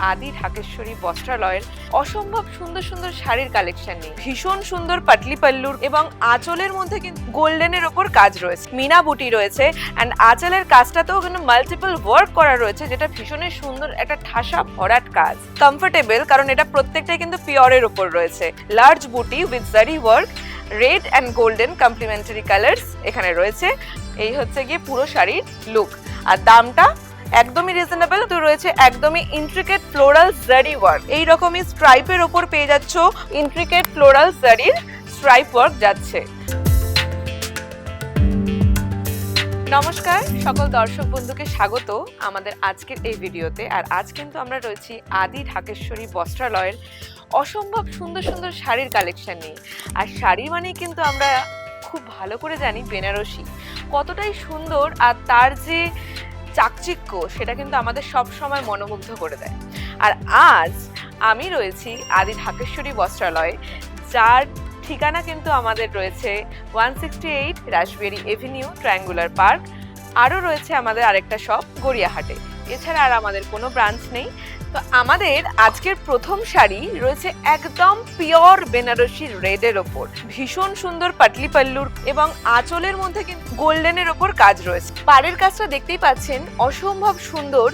আদি ঢাকেশ্বরী বস্ত্রালয়ের অসম্ভব সুন্দর সুন্দর শাড়ির কালেকশন নিয়ে ভীষণ সুন্দর পাটলি পাল্লুর এবং আঁচলের মধ্যে কিন্তু গোল্ডেনের ওপর কাজ রয়েছে, মিনা বুটি রয়েছে অ্যান্ড আঁচলের কাজটাতেও কিন্তু মাল্টিপল ওয়ার্ক করা রয়েছে, যেটা ভীষণই সুন্দর একটা ঠাসা ভরাট কাজ, কমফোর্টেবল কারণ এটা প্রত্যেকটাই কিন্তু পিওরের ওপর রয়েছে। Large buti with zari work, red and golden complementary colours এখানে রয়েছে। এই হচ্ছে গিয়ে পুরো শাড়ির লুক। আর দামটা একদমই রিজনেবল, তো রয়েছে একদমই ইন্ট্রিকেট ফ্লোরাল জারি ওয়ার্ক। এই রকমই স্ট্রাইপের ওপর পেয়ে যাচ্ছ ইন্ট্রিকেট ফ্লোরাল জারির স্ট্রাইপ ওয়ার্ক যাচ্ছে। নমস্কার সকল দর্শক বন্ধুকে স্বাগত আমাদের আজকের এই ভিডিওতে। আর আজ কিন্তু আমরা রয়েছি আদি ঢাকেশ্বরী বস্ত্রালয়ের অসম্ভব সুন্দর সুন্দর শাড়ির কালেকশন নিয়ে। আর শাড়ি মানে কিন্তু আমরা খুব ভালো করে জানি বেনারসি কতটাই সুন্দর, আর তার যে চাকচিক্য সেটা কিন্তু আমাদের সব সময় মনোমুগ্ধ করে দেয়। আর আজ আমি রয়েছি আদি ঢাকেশ্বরী বস্ত্রালয়ে, যার ঠিকানা কিন্তু আমাদের রয়েছে 168 রাসবিহারী এভিনিউ, ট্রায়াঙ্গুলার পার্ক। আরও রয়েছে আমাদের আরেকটা শপ গড়িয়াহাটে। এছাড়া আর আমাদের কোনো ব্রাঞ্চ নেই। তো আমাদের আজকের প্রথম শাড়ি রয়েছে একদম পিওর বেনারসি রেডের ওপর, ভীষণ সুন্দর পাটলি পাল্লুর এবং আঁচলের মধ্যে কিন্তু গোল্ডেনের ওপর কাজ রয়েছে। পাড়ের কাজটা দেখতেই পাচ্ছেন অসম্ভব সুন্দর,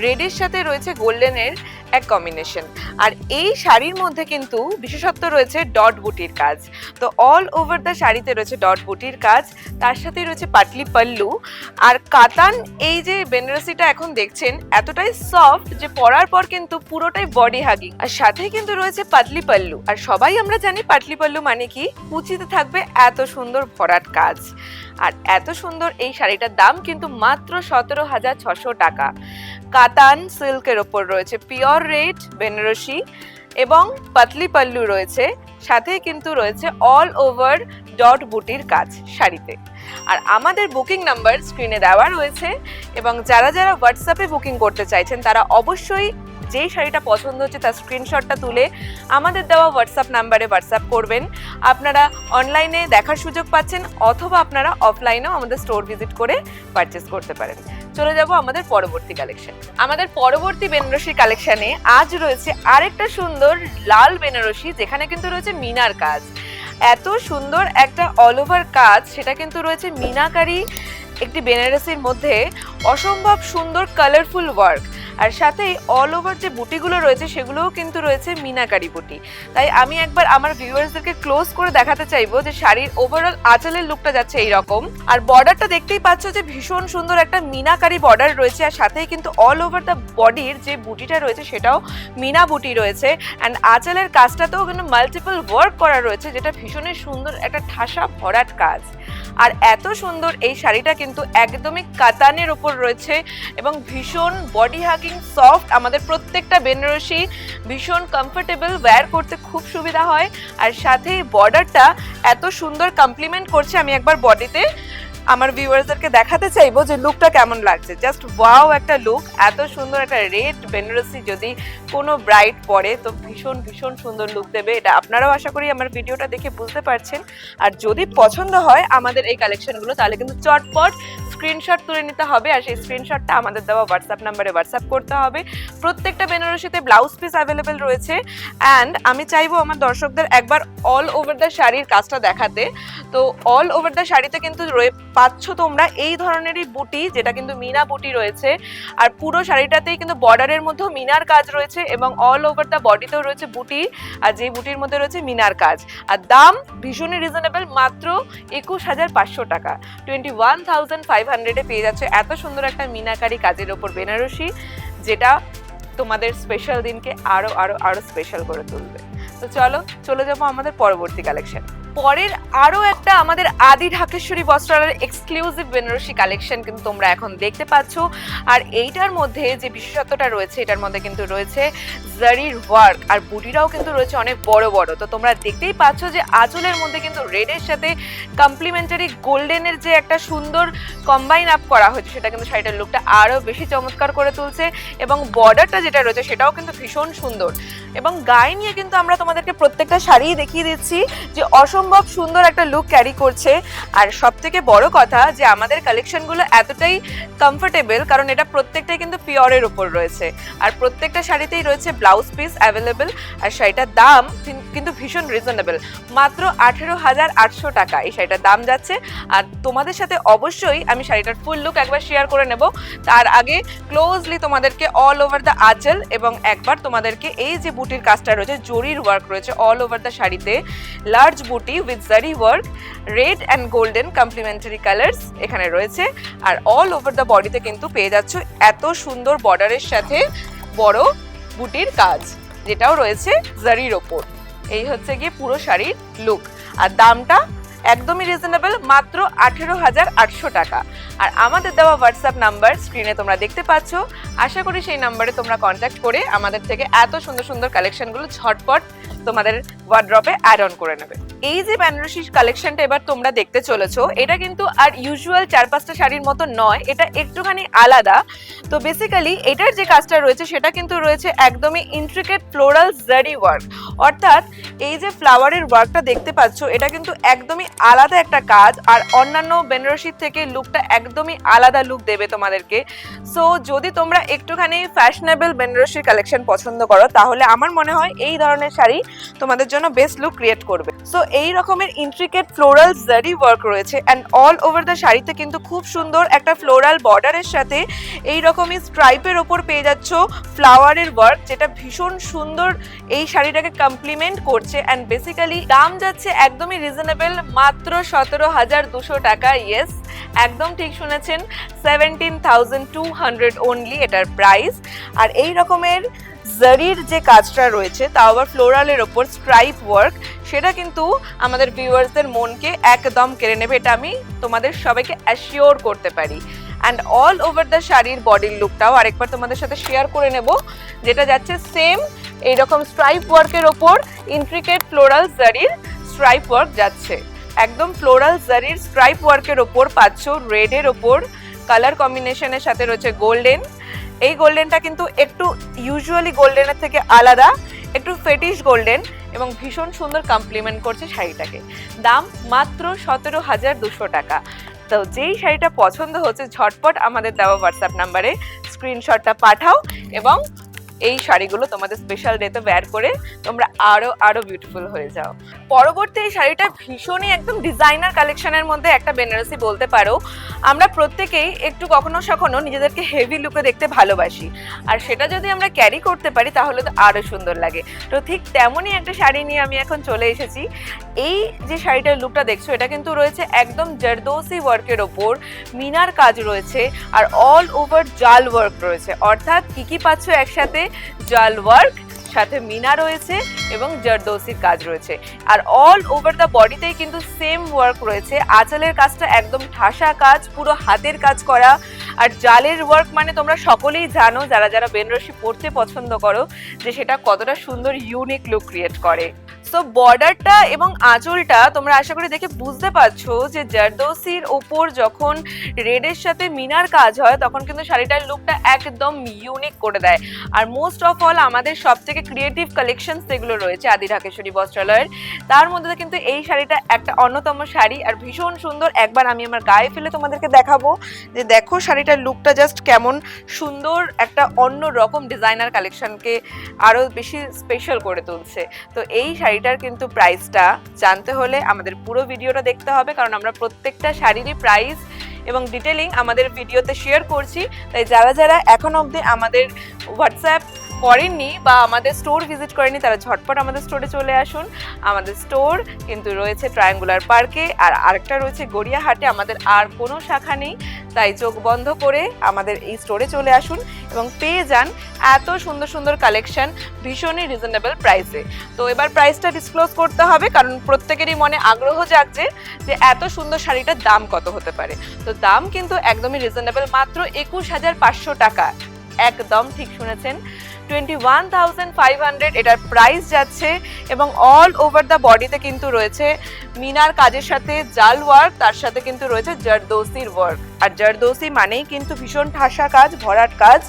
রেডের সাথে রয়েছে গোল্ডেনের এক কম্বিনেশন। আর এই শাড়ির মধ্যে কিন্তু বিশেষত্ব রয়েছে ডট বুটির কাজ। তো অল ওভার দ্য শাড়িতে রয়েছে ডট বুটির কাজ, তার সাথেই রয়েছে পাটলি পাল্লু আর কাতান। এই যে বেনারসিটা এখন দেখছেন এতটাই সফট যে পরার পর কিন্তু পুরোটাই বডি হাগিং, আর সাথে কিন্তু রয়েছে পাটলি পাল্লু। আর সবাই আমরা জানি পাটলি পাল্লু মানে কি, কুচিতে থাকবে এত সুন্দর ভরাট কাজ। আর এত সুন্দর এই শাড়িটার দাম কিন্তু মাত্র 17,600 টাকা। কাতান সিল্কের ওপর রয়েছে পিওর রেড বেনারসি এবং পাতলি পাল্লু রয়েছে, সাথে কিন্তু রয়েছে অল ওভার ডট বুটির কাজ শাড়িতে। আর আমাদের বুকিং নাম্বার স্ক্রিনে দেওয়া রয়েছে, এবং যারা যারা হোয়াটসঅ্যাপে বুকিং করতে চাইছেন তারা অবশ্যই যেই শাড়িটা পছন্দ হচ্ছে তার স্ক্রিনশটটা তুলে আমাদের দেওয়া হোয়াটসঅ্যাপ নাম্বারে হোয়াটসঅ্যাপ করবেন। আপনারা অনলাইনে দেখার সুযোগ পাচ্ছেন, অথবা আপনারা অফলাইনেও আমাদের স্টোর ভিজিট করে পারচেস করতে পারেন। চলে যাব আমাদের পরবর্তী কালেকশন। আমাদের পরবর্তী বেনারসি কালেকশনে আজ রয়েছে আরেকটা সুন্দর লাল বেনারসি, যেখানে কিন্তু রয়েছে মিনার কাজ। এত সুন্দর একটা অল ওভার কাজ, সেটা কিন্তু রয়েছে মিনাকারি একটি বেনারসির মধ্যে অসম্ভব সুন্দর কালারফুল ওয়ার্ক। আর সাথে অল ওভার যে বুটিগুলো রয়েছে সেগুলোও কিন্তু রয়েছে মিনাকারি বুটি। তাই আমি একবার আমার ভিউয়ার্সদেরকে ক্লোজ করে দেখাতে চাইবো যে শাড়ির ওভারঅল আঁচলের লুকটা যাচ্ছে এইরকম। আর বর্ডারটা দেখতেই পাচ্ছ যে ভীষণ সুন্দর একটা মিনাকারি বর্ডার রয়েছে, আর সাথেই কিন্তু অল ওভার দ্য বডির যে বুটিটা রয়েছে সেটাও মিনা বুটি রয়েছে। অ্যান্ড আঁচলের কাজটাতেও কিন্তু মাল্টিপল ওয়ার্ক করা রয়েছে, যেটা ভীষণই সুন্দর একটা ঠাসা ভরাট কাজ। আর এত সুন্দর এই শাড়িটা কিন্তু একদমই কাতানের ওপর রয়েছে এবং ভীষণ বডি হাগিং সফট। আমাদের প্রত্যেকটা বেনারসি ভীষণ কমফোর্টেবল, ওয়্যার করতে খুব সুবিধা হয়। আর সাথে বর্ডারটা এত সুন্দর কমপ্লিমেন্ট করছে। আমি একবার বডিতে আমার ভিউয়ার্সদেরকে দেখাতে চাইবো যে লুকটা কেমন লাগছে। জাস্ট ওয়াও একটা লুক, এত সুন্দর একটা রেড বেনারসি যদি কোনো ব্রাইড পরে তো ভীষণ ভীষণ সুন্দর লুক দেবে। এটা আপনারাও আশা করি আমার ভিডিওটা দেখে বুঝতে পারছেন। আর যদি পছন্দ হয় আমাদের এই কালেকশনগুলো, তাহলে কিন্তু চটপট স্ক্রিনশট তুলে নিতে হবে, আর সেই স্ক্রিনশটটা আমাদের দেওয়া হোয়াটসঅ্যাপ নাম্বারে হোয়াটসঅ্যাপ করতে হবে। প্রত্যেকটা বেনারসিতে ব্লাউজ পিস অ্যাভেলেবেল রয়েছে। অ্যান্ড আমি চাইবো আমার দর্শকদের একবার অল ওভার দ্য শাড়ির কাজটা দেখাতে। তো অল ওভার দ্য শাড়িতে কিন্তু পাচ্ছ তোমরা এই ধরনেরই বুটি, যেটা কিন্তু মিনা বুটি রয়েছে। আর পুরো শাড়িটাতেই কিন্তু বর্ডারের মধ্যেও মিনার কাজ রয়েছে এবং অল ওভার দ্য বডিতেও রয়েছে বুটি, আর যে বুটির মধ্যে রয়েছে মিনার কাজ। আর দাম ভীষণই রিজনেবল, মাত্র 21,500 টাকা। 21,500-এ পেয়ে যাচ্ছে এত সুন্দর একটা মিনাকারি কাজের ওপর বেনারসি, যেটা তোমাদের স্পেশাল দিনকে আরো আরো আরো স্পেশাল করে তুলবে। তো চলো চলে যাবো আমাদের পরবর্তী কালেকশন। পরের আরো একটা আমাদের আদি ঢাকেশ্বরী বস্ত্রালয়ের এক্সক্লুসিভ বেনারসি কালেকশন কিন্তু তোমরা এখন দেখতে পাচ্ছ। আর এইটার মধ্যে যে বিশেষত্বটা রয়েছে, এটার মধ্যে কিন্তু রয়েছে জারির ওয়ার্ক, আর বুটিরাও কিন্তু রয়েছে অনেক বড় বড়। তো তোমরা দেখতেই পাচ্ছ যে আঁচলের মধ্যে কিন্তু রেডের সাথে কমপ্লিমেন্টারি গোল্ডেনের যে একটা সুন্দর কম্বাইন আপ করা হয়েছে, সেটা কিন্তু শাড়িটার লুকটা আরো বেশি চমৎকার করে তুলছে। এবং বর্ডারটা যেটা রয়েছে সেটাও কিন্তু ভীষণ সুন্দর। এবং গায়ে নিয়ে কিন্তু আমরা তোমাদেরকে প্রত্যেকটা শাড়ি দেখিয়ে দিচ্ছি যে অসম্ভব অসম্ভব সুন্দর একটা লুক ক্যারি করছে। আর সবথেকে বড় কথা যে আমাদের কালেকশনগুলো এতটাই কমফোর্টেবল, কারণ এটা প্রত্যেকটাই কিন্তু পিওরের উপর রয়েছে, আর প্রত্যেকটা শাড়িতেই রয়েছে ব্লাউজ পিস অ্যাভেলেবেল। আর শাড়িটার দাম কিন্তু ভীষণ রিজনেবল, মাত্র 18,800 টাকা এই শাড়িটার দাম যাচ্ছে। আর তোমাদের সাথে অবশ্যই আমি শাড়িটার ফুল লুক একবার শেয়ার করে নেব। তার আগে ক্লোজলি তোমাদেরকে অল ওভার দ্য আঁচল এবং একবার তোমাদেরকে এই যে বুটির কাজটা রয়েছে, জরির ওয়ার্ক রয়েছে অল ওভার দ্য শাড়িতে, large buti with zari work, red and golden complementary colours এখানে রয়েছে। আর অল ওভার দ্য বডিতে কিন্তু পেয়ে যাচ্ছ এত সুন্দর বর্ডারের সাথে বড় বুটির কাজ, যেটাও রয়েছে জারির ওপর। এই হচ্ছে গিয়ে পুরো শাড়ির লুক। আর দামটা একদমই রিজনেবল, মাত্র 18,800 টাকা। আর আমাদের দেওয়া হোয়াটসঅ্যাপ নাম্বার স্ক্রিনে তোমরা দেখতে পাচ্ছ। আশা করি সেই নাম্বারে তোমরা কন্ট্যাক্ট করে আমাদের থেকে এত সুন্দর সুন্দর কালেকশনগুলো ঝটপট তোমাদের ওয়ার্ড্রপে অ্যাড অন করে নেবে। এই যে বেনারসি কালেকশনটা এবার তোমরা দেখতে চলেছো, এটা কিন্তু আর ইউজুয়াল 4-5টা শাড়ির মতো নয়, এটা একটুখানি আলাদা। তো বেসিক্যালি এটার যে কাজটা রয়েছে সেটা কিন্তু রয়েছে একদমই ইন্ট্রিকেট ফ্লোরাল জারি ওয়ার্ক, অর্থাৎ এই যে ফ্লাওয়ারের ওয়ার্কটা দেখতে পাচ্ছ এটা কিন্তু একদমই আলাদা একটা কাজ, আর অন্যান্য বেনারসির থেকে লুকটা একদমই আলাদা লুক দেবে তোমাদেরকে। সো যদি তোমরা একটুখানি ফ্যাশনেবল বেনারসির কালেকশন পছন্দ করো, তাহলে আমার মনে হয় এই ধরনের শাড়ি তোমাদের জন্য বেস্ট লুক ক্রিয়েট করবে। সো এই রকমের ইন্ট্রিকেট ফ্লোরাল জারি ওয়ার্ক রয়েছে, অ্যান্ড অল ওভার দ্য শাড়িতে কিন্তু খুব সুন্দর একটা ফ্লোরাল বর্ডারের সাথে এই রকমই স্ট্রাইপের ওপর পেয়ে যাচ্ছ ফ্লাওয়ারের ওয়ার্ক, যেটা ভীষণ সুন্দর এই শাড়িটাকে কমপ্লিমেন্ট করছে। অ্যান্ড বেসিক্যালি দাম যাচ্ছে একদমই রিজনেবল, মাত্র 17,200 টাকা। ইয়েস, একদম ঠিক শুনেছেন, 17,200 অনলি এটার প্রাইস। আর এই রকমের জারির যে কাজটা রয়েছে তাও আবার ফ্লোরালের ওপর স্ট্রাইপ ওয়ার্ক, সেটা কিন্তু আমাদের ভিউয়ার্সদের মনকে একদম কেড়ে নেবে, এটা আমি তোমাদের সবাইকে অ্যাসিওর করতে পারি। অ্যান্ড অল ওভার দ্য শাড়ির বডির লুকটাও আরেকবার তোমাদের সাথে শেয়ার করে নেব, যেটা যাচ্ছে সেম এইরকম স্ট্রাইপ ওয়ার্কের ওপর ইন্ট্রিকেট ফ্লোরাল জারির স্ট্রাইপ ওয়ার্ক যাচ্ছে। একদম ফ্লোরাল জারির স্ট্রাইপ ওয়ার্কের ওপর পাচ্ছ রেডের ওপর কালার কম্বিনেশনের সাথে রয়েছে গোল্ডেন। এই গোল্ডেনটা কিন্তু একটু ইউজুয়ালি গোল্ডেনের থেকে আলাদা, একটু ফেটিশ গোল্ডেন, এবং ভীষণ সুন্দর কমপ্লিমেন্ট করছে শাড়িটাকে। দাম মাত্র 17,200 টাকা। তো যেই শাড়িটা পছন্দ হচ্ছে ঝটপট আমাদের দেওয়া হোয়াটসঅ্যাপ নাম্বারে স্ক্রিনশটটা পাঠাও, এবং এই শাড়িগুলো তোমাদের স্পেশাল ডেতে ওয়্যার করে তোমরা আরো বিউটিফুল হয়ে যাও। পরবর্তী এই শাড়িটা ভীষণই একদম ডিজাইনার কালেকশনের মধ্যে একটা বেনারসি বলতে পারো। আমরা প্রত্যেকেই একটু কখনো সখনো নিজেদেরকে হেভি লুকে দেখতে ভালোবাসি, আর সেটা যদি আমরা ক্যারি করতে পারি তাহলে তো আরো সুন্দর লাগে। তো ঠিক তেমনই একটা শাড়ি নিয়ে আমি এখন চলে এসেছি। এই যে শাড়িটার লুকটা দেখছো এটা কিন্তু রয়েছে একদম জারদোসি ওয়ার্কের ওপর, মিনার কাজ রয়েছে, আর অল ওভার জাল ওয়ার্ক রয়েছে। অর্থাৎ কি পাচ্ছ একসাথে, জাল ওয়ার্ক, সাথে মিনা রয়েছে এবং জারদোসির কাজ রয়েছে। আর অল ওভার দ্য বডিতেই কিন্তু সেম ওয়ার্ক রয়েছে। আঁচলের কাজটা একদম ঠাসা কাজ, পুরো হাতের কাজ করা। আর জালের ওয়ার্ক মানে তোমরা সকলেই জানো, যারা যারা বেনারসি পরতে পছন্দ করো, যে সেটা কতটা সুন্দর ইউনিক লুক ক্রিয়েট করে। সো বর্ডারটা এবং আঁচলটা তোমরা আশা করি দেখে বুঝতে পারছো যে জারদোসির ওপর যখন রেডের সাথে মিনার কাজ হয় তখন কিন্তু শাড়িটার লুকটা একদম ইউনিক করে দেয়। আর মোস্ট অফ অল আমাদের সব থেকে ক্রিয়েটিভ কালেকশনস যেগুলো রয়েছে আদি ঢাকেশ্বরী বস্ত্রালয়ের, তার মধ্যে কিন্তু এই শাড়িটা একটা অন্যতম শাড়ি, আর ভীষণ সুন্দর। একবার আমি আমার গায়ে ফেলে তোমাদেরকে দেখাবো যে দেখো শাড়িটার লুকটা জাস্ট কেমন সুন্দর, একটা অন্য রকম ডিজাইনার কালেকশনকে আরো বেশি স্পেশাল করে তুলছে। তো এই শাড়িটার কিন্তু প্রাইসটা জানতে হলে আমাদের পুরো ভিডিওটা দেখতে হবে, কারণ আমরা প্রত্যেকটা শাড়িরই প্রাইস এবং ডিটেলিং আমাদের ভিডিওতে শেয়ার করছি। তাই যারা যারা এখন অবধি আমাদের হোয়াটসঅ্যাপ করেননি বা আমাদের স্টোর ভিজিট করেনি তারা ঝটপট আমাদের স্টোরে চলে আসুন। আমাদের স্টোর কিন্তু রয়েছে ট্রায়াঙ্গুলার পার্কে, আর আরেকটা রয়েছে গড়িয়াহাটে। আমাদের আর কোনো শাখা নেই, তাই চোখ বন্ধ করে আমাদের এই স্টোরে চলে আসুন এবং পেয়ে যান এত সুন্দর সুন্দর কালেকশন ভীষণই রিজনেবল প্রাইসে। তো এবার প্রাইসটা ডিসক্লোজ করতে হবে, কারণ প্রত্যেকেরই মনে আগ্রহ জাগছে যে এত সুন্দর শাড়িটার দাম কত হতে পারে। তো দাম কিন্তু একদমই রিজনেবল, মাত্র 21,500 টাকা। একদম ঠিক শুনেছেন, 21,500 এটার প্রাইস যাচ্ছে। এবং অল ওভার দ্য বডিতে কিন্তু রয়েছে মিনার কাজের সাথে জাল ওয়ার্ক, তার সাথে কিন্তু রয়েছে জারদোসির ওয়ার্ক। আর জারদোসি মানেই কিন্তু ভীষণ ঠাসা কাজ, ভরাট কাজ।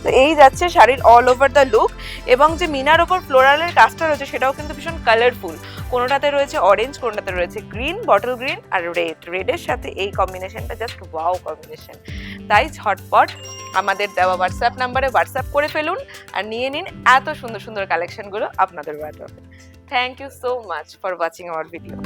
তো এই যাচ্ছে শাড়ির অল ওভার দ্য লুক। এবং যে মিনার ওপর ফ্লোরালের কাজটা রয়েছে সেটাও কিন্তু ভীষণ কালারফুল। কোনোটাতে রয়েছে অরেঞ্জ, কোনোটাতে রয়েছে গ্রিন, বটল গ্রিন আর রেডের সাথে এই কম্বিনেশনটা জাস্ট ওয়াও কম্বিনেশন। তাই ঝটপট আমাদের দেওয়া হোয়াটসঅ্যাপ নাম্বারে হোয়াটসঅ্যাপ করে ফেলুন আর নিয়ে নিন এত সুন্দর সুন্দর কালেকশনগুলো আপনাদের ওয়ার্ডরোবে। Thank you so much for watching our video.